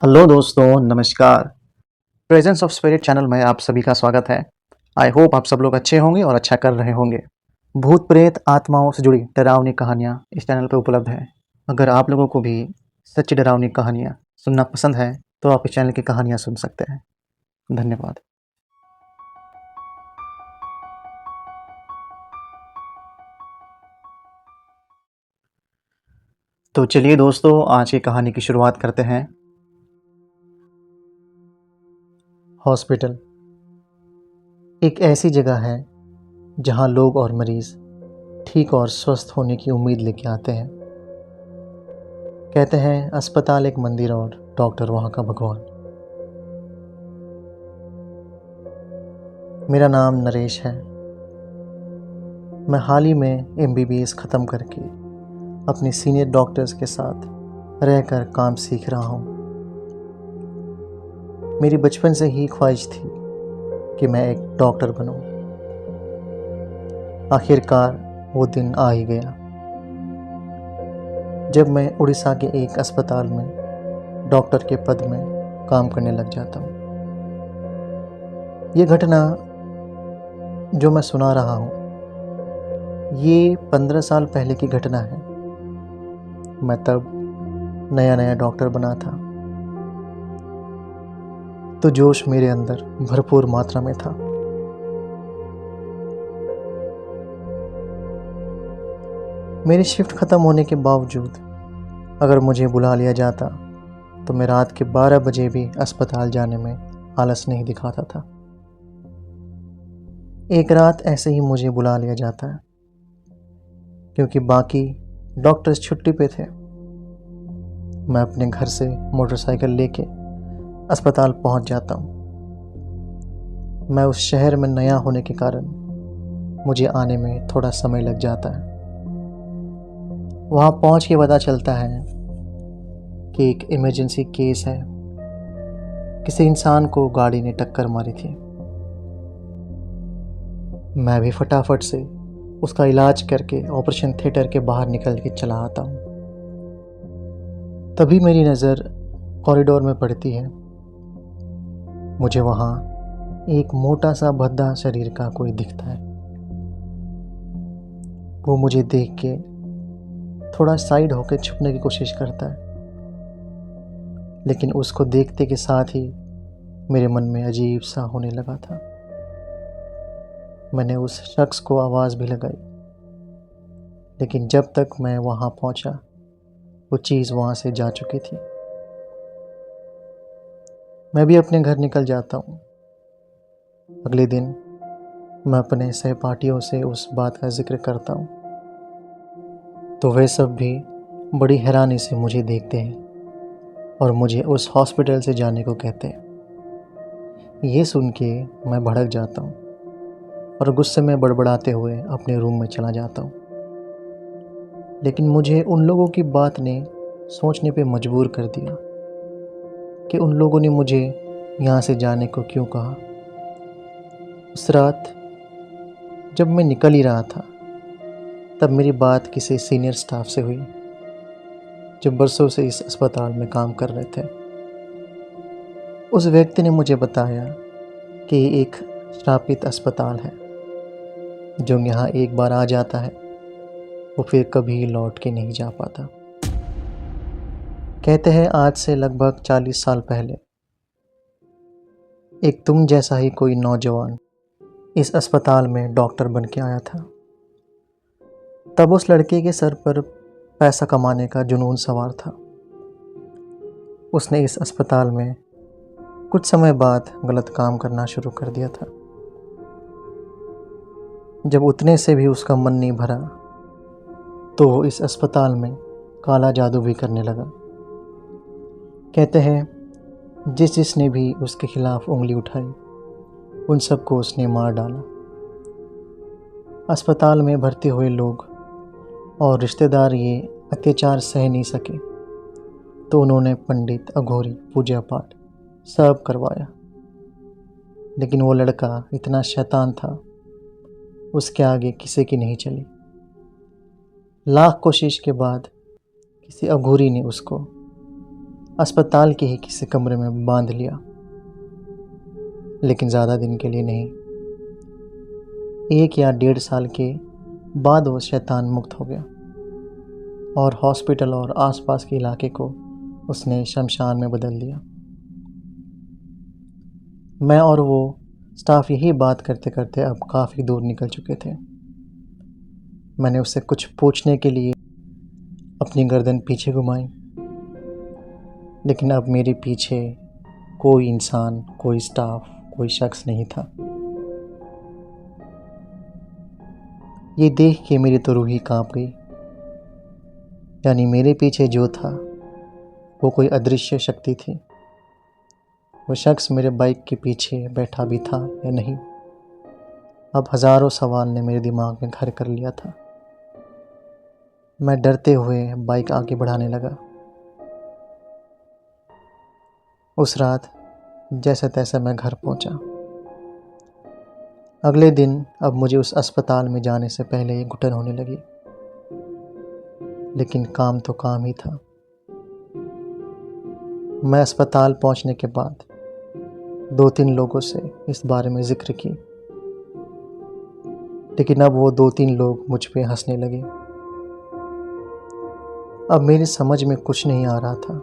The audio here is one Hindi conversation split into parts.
हेलो दोस्तों, नमस्कार। प्रेजेंस ऑफ स्पिरिट चैनल में आप सभी का स्वागत है। आई होप आप सब लोग अच्छे होंगे और अच्छा कर रहे होंगे। भूत प्रेत आत्माओं से जुड़ी डरावनी कहानियाँ इस चैनल पर उपलब्ध है। अगर आप लोगों को भी सच्ची डरावनी कहानियाँ सुनना पसंद है तो आप इस चैनल की कहानियाँ सुन सकते हैं। धन्यवाद। तो चलिए दोस्तों, आज की कहानी की शुरुआत करते हैं। हॉस्पिटल एक ऐसी जगह है जहां लोग और मरीज ठीक और स्वस्थ होने की उम्मीद लेके आते हैं। कहते हैं अस्पताल एक मंदिर और डॉक्टर वहां का भगवान। मेरा नाम नरेश है। मैं हाल ही में एमबीबीएस ख़त्म करके अपने सीनियर डॉक्टर्स के साथ रहकर काम सीख रहा हूँ। मेरी बचपन से ही ख्वाहिश थी कि मैं एक डॉक्टर बनूं। आखिरकार वो दिन आ ही गया जब मैं उड़ीसा के एक अस्पताल में डॉक्टर के पद में काम करने लग जाता हूँ। ये घटना जो मैं सुना रहा हूँ ये 15 साल पहले की घटना है। मैं तब नया नया डॉक्टर बना था, तो जोश मेरे अंदर भरपूर मात्रा में था। मेरी शिफ्ट ख़त्म होने के बावजूद अगर मुझे बुला लिया जाता तो मैं रात के 12 बजे भी अस्पताल जाने में आलस नहीं दिखाता था। एक रात ऐसे ही मुझे बुला लिया जाता है क्योंकि बाकी डॉक्टर्स छुट्टी पे थे। मैं अपने घर से मोटरसाइकिल लेके अस्पताल पहुंच जाता हूं। मैं उस शहर में नया होने के कारण मुझे आने में थोड़ा समय लग जाता है। वहां पहुंच के पता चलता है कि एक इमरजेंसी केस है। किसी इंसान को गाड़ी ने टक्कर मारी थी। मैं भी फटाफट से उसका इलाज करके ऑपरेशन थिएटर के बाहर निकल के चला आता हूँ। तभी मेरी नज़र कॉरिडोर में पड़ती है। मुझे वहाँ एक मोटा सा भद्दा शरीर का कोई दिखता है। वो मुझे देख के थोड़ा साइड होकर छुपने की कोशिश करता है, लेकिन उसको देखते के साथ ही मेरे मन में अजीब सा होने लगा था। मैंने उस शख्स को आवाज़ भी लगाई, लेकिन जब तक मैं वहाँ पहुँचा वो चीज़ वहाँ से जा चुकी थी। मैं भी अपने घर निकल जाता हूँ। अगले दिन मैं अपने सहपाठियों से उस बात का जिक्र करता हूँ तो वे सब भी बड़ी हैरानी से मुझे देखते हैं और मुझे उस हॉस्पिटल से जाने को कहते हैं। ये सुन के मैं भड़क जाता हूँ और गुस्से में बड़बड़ाते हुए अपने रूम में चला जाता हूँ। लेकिन मुझे उन लोगों की बात ने सोचने पे मजबूर कर दिया कि उन लोगों ने मुझे यहाँ से जाने को क्यों कहा। उस रात जब मैं निकल ही रहा था तब मेरी बात किसी सीनियर स्टाफ से हुई जो बरसों से इस अस्पताल में काम कर रहे थे। उस व्यक्ति ने मुझे बताया कि ये एक श्रापित अस्पताल है। जो यहाँ एक बार आ जाता है वो फिर कभी लौट के नहीं जा पाता। कहते हैं आज से लगभग 40 साल पहले एक तुम जैसा ही कोई नौजवान इस अस्पताल में डॉक्टर बन के आया था। तब उस लड़के के सर पर पैसा कमाने का जुनून सवार था। उसने इस अस्पताल में कुछ समय बाद गलत काम करना शुरू कर दिया था। जब उतने से भी उसका मन नहीं भरा तो वो इस अस्पताल में काला जादू भी करने लगा। कहते हैं जिसने भी उसके खिलाफ उंगली उठाई उन सबको उसने मार डाला। अस्पताल में भर्ती हुए लोग और रिश्तेदार ये अत्याचार सह नहीं सके तो उन्होंने पंडित, अघोरी, पूजा पाठ सब करवाया। लेकिन वो लड़का इतना शैतान था, उसके आगे किसी की नहीं चली। लाख कोशिश के बाद किसी अघोरी ने उसको अस्पताल के ही किसी कमरे में बांध लिया, लेकिन ज़्यादा दिन के लिए नहीं। 1 या 1.5 साल के बाद वो शैतान मुक्त हो गया और हॉस्पिटल और आसपास के इलाके को उसने शमशान में बदल दिया। मैं और वो स्टाफ यही बात करते करते अब काफ़ी दूर निकल चुके थे। मैंने उससे कुछ पूछने के लिए अपनी गर्दन पीछे घुमाई, लेकिन अब मेरे पीछे कोई इंसान, कोई स्टाफ, कोई शख्स नहीं था। ये देख के मेरी तो रूह ही कांप गई। यानी मेरे पीछे जो था वो कोई अदृश्य शक्ति थी। वो शख्स मेरे बाइक के पीछे बैठा भी था या नहीं, अब हज़ारों सवाल ने मेरे दिमाग में घर कर लिया था। मैं डरते हुए बाइक आगे बढ़ाने लगा। उस रात जैसे तैसे मैं घर पहुंचा। अगले दिन अब मुझे उस अस्पताल में जाने से पहले ही घुटन होने लगी, लेकिन काम तो काम ही था। मैं अस्पताल पहुंचने के बाद 2-3 लोगों से इस बारे में जिक्र की, लेकिन अब वो 2-3 लोग मुझ पे हंसने लगे। अब मेरी समझ में कुछ नहीं आ रहा था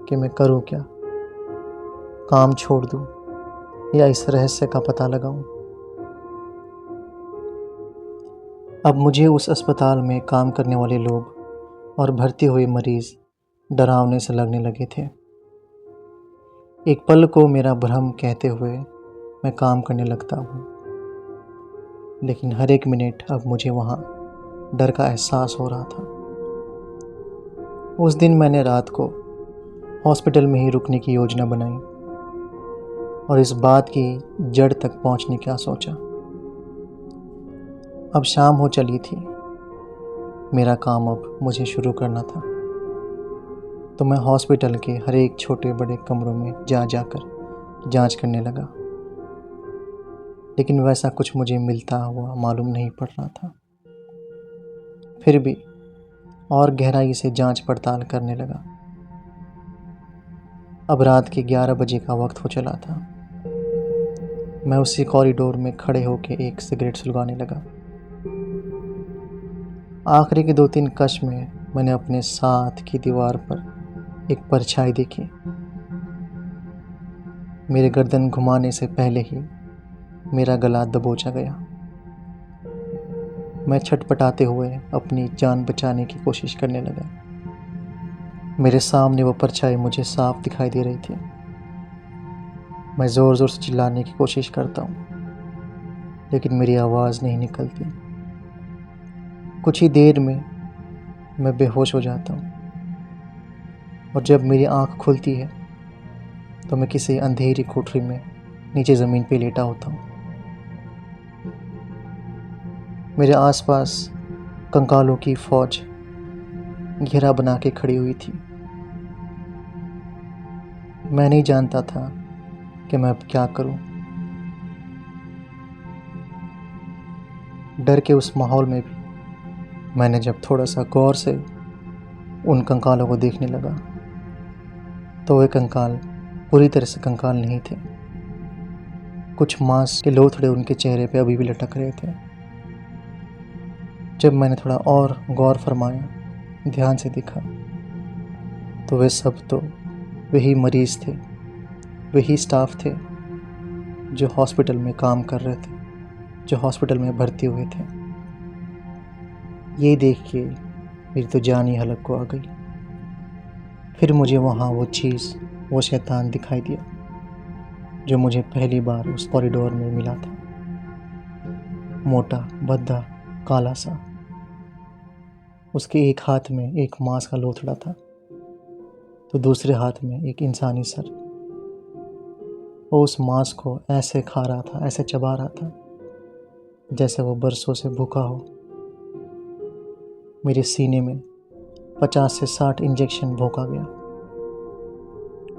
कि मैं करूं क्या, काम छोड़ दूं या इस रहस्य का पता लगाऊं। अब मुझे उस अस्पताल में काम करने वाले लोग और भर्ती हुए मरीज़ डरावने से लगने लगे थे। एक पल को मेरा भ्रम कहते हुए मैं काम करने लगता हूँ, लेकिन हर एक मिनट अब मुझे वहाँ डर का एहसास हो रहा था। उस दिन मैंने रात को हॉस्पिटल में ही रुकने की योजना बनाई और इस बात की जड़ तक पहुँचने का सोचा। अब शाम हो चली थी, मेरा काम अब मुझे शुरू करना था, तो मैं हॉस्पिटल के हर एक छोटे बड़े कमरों में जाकर जांच करने लगा, लेकिन वैसा कुछ मुझे मिलता हुआ मालूम नहीं पड़ रहा था। फिर भी और गहराई से जांच पड़ताल करने लगा। अब रात के 11 बजे का वक्त हो चला था। मैं उसी कॉरिडोर में खड़े होकर एक सिगरेट सुलगाने लगा। आखिरी के 2-3 कश में मैंने अपने साथ की दीवार पर एक परछाई देखी। मेरे गर्दन घुमाने से पहले ही मेरा गला दबोचा गया। मैं छटपटाते हुए अपनी जान बचाने की कोशिश करने लगा। मेरे सामने वो परछाई मुझे साफ दिखाई दे रही थी। मैं ज़ोर ज़ोर से चिल्लाने की कोशिश करता हूँ, लेकिन मेरी आवाज़ नहीं निकलती। कुछ ही देर में मैं बेहोश हो जाता हूँ, और जब मेरी आँख खुलती है तो मैं किसी अंधेरी कोठरी में नीचे ज़मीन पे लेटा होता हूँ। मेरे आसपास कंकालों की फौज घेरा बना के खड़ी हुई थी। मैं नहीं जानता था कि मैं अब क्या करूं। डर के उस माहौल में भी मैंने जब थोड़ा सा गौर से उन कंकालों को देखने लगा, तो वे कंकाल पूरी तरह से कंकाल नहीं थे। कुछ मांस के लोथड़े उनके चेहरे पे अभी भी लटक रहे थे। जब मैंने थोड़ा और गौर फरमाया, ध्यान से देखा, तो वे सब तो वही मरीज़ थे, वही स्टाफ थे जो हॉस्पिटल में काम कर रहे थे, जो हॉस्पिटल में भर्ती हुए थे। ये देख के मेरी तो जान ही हलक को आ गई। फिर मुझे वहाँ वो चीज़, वो शैतान दिखाई दिया जो मुझे पहली बार उस कॉरिडोर में मिला था। मोटा, भद्दा, काला सा। उसके एक हाथ में एक मांस का लोथड़ा था, तो दूसरे हाथ में एक इंसानी सर। वो उस मांस को ऐसे खा रहा था, ऐसे चबा रहा था जैसे वो बरसों से भूखा हो। मेरे सीने में 50 से 60 इंजेक्शन भोंका गया।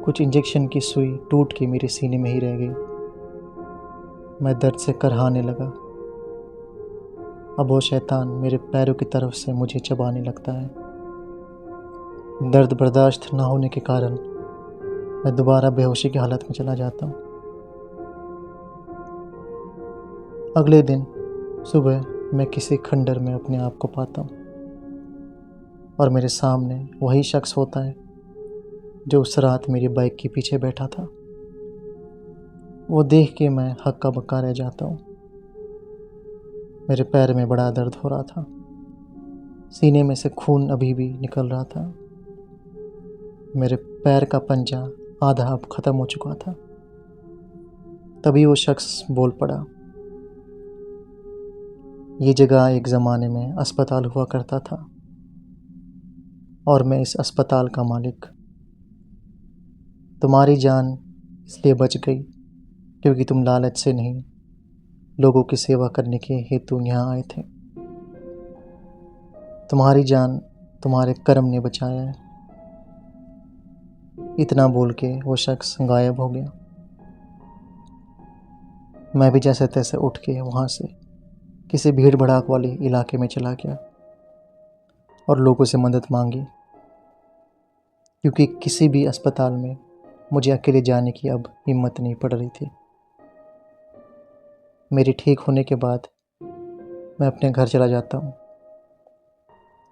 कुछ इंजेक्शन की सुई टूट के मेरे सीने में ही रह गई। मैं दर्द से करहाने लगा। अब वो शैतान मेरे पैरों की तरफ से मुझे चबाने लगता है। दर्द बर्दाश्त ना होने के कारण मैं दोबारा बेहोशी की हालत में चला जाता हूँ। अगले दिन सुबह मैं किसी खंडर में अपने आप को पाता हूँ और मेरे सामने वही शख्स होता है जो उस रात मेरी बाइक के पीछे बैठा था। वो देख के मैं हक्का बक्का रह जाता हूँ। मेरे पैर में बड़ा दर्द हो रहा था, सीने में से खून अभी भी निकल रहा था। मेरे पैर का पंजा आधा अब ख़त्म हो चुका था। तभी वो शख्स बोल पड़ा, ये जगह एक ज़माने में अस्पताल हुआ करता था और मैं इस अस्पताल का मालिक। तुम्हारी जान इसलिए बच गई क्योंकि तुम लालच से नहीं, लोगों की सेवा करने के हेतु यहाँ आए थे। तुम्हारी जान तुम्हारे कर्म ने बचाया है। इतना बोल के वो शख्स गायब हो गया। मैं भी जैसे तैसे उठ के वहाँ से किसी भीड़ भड़ाक वाले इलाके में चला गया और लोगों से मदद मांगी, क्योंकि किसी भी अस्पताल में मुझे अकेले जाने की अब हिम्मत नहीं पड़ रही थी। मेरी ठीक होने के बाद मैं अपने घर चला जाता हूँ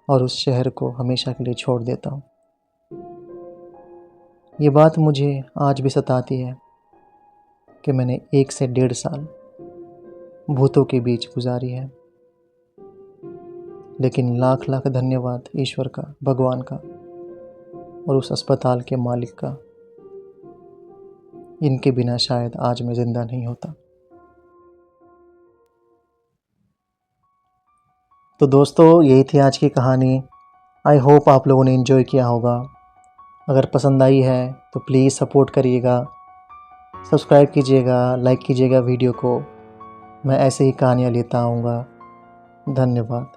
और उस शहर को हमेशा के लिए छोड़ देता हूँ। ये बात मुझे आज भी सताती है कि मैंने 1 से 1.5 साल भूतों के बीच गुजारी है। लेकिन लाख लाख धन्यवाद ईश्वर का, भगवान का और उस अस्पताल के मालिक का। इनके बिना शायद आज मैं ज़िंदा नहीं होता। तो दोस्तों, यही थी आज की कहानी। आई होप आप लोगों ने एंजॉय किया होगा। अगर पसंद आई है तो प्लीज़ सपोर्ट करिएगा, सब्सक्राइब कीजिएगा, लाइक कीजिएगा वीडियो को। मैं ऐसे ही कहानियाँ लेता आऊँगा। धन्यवाद।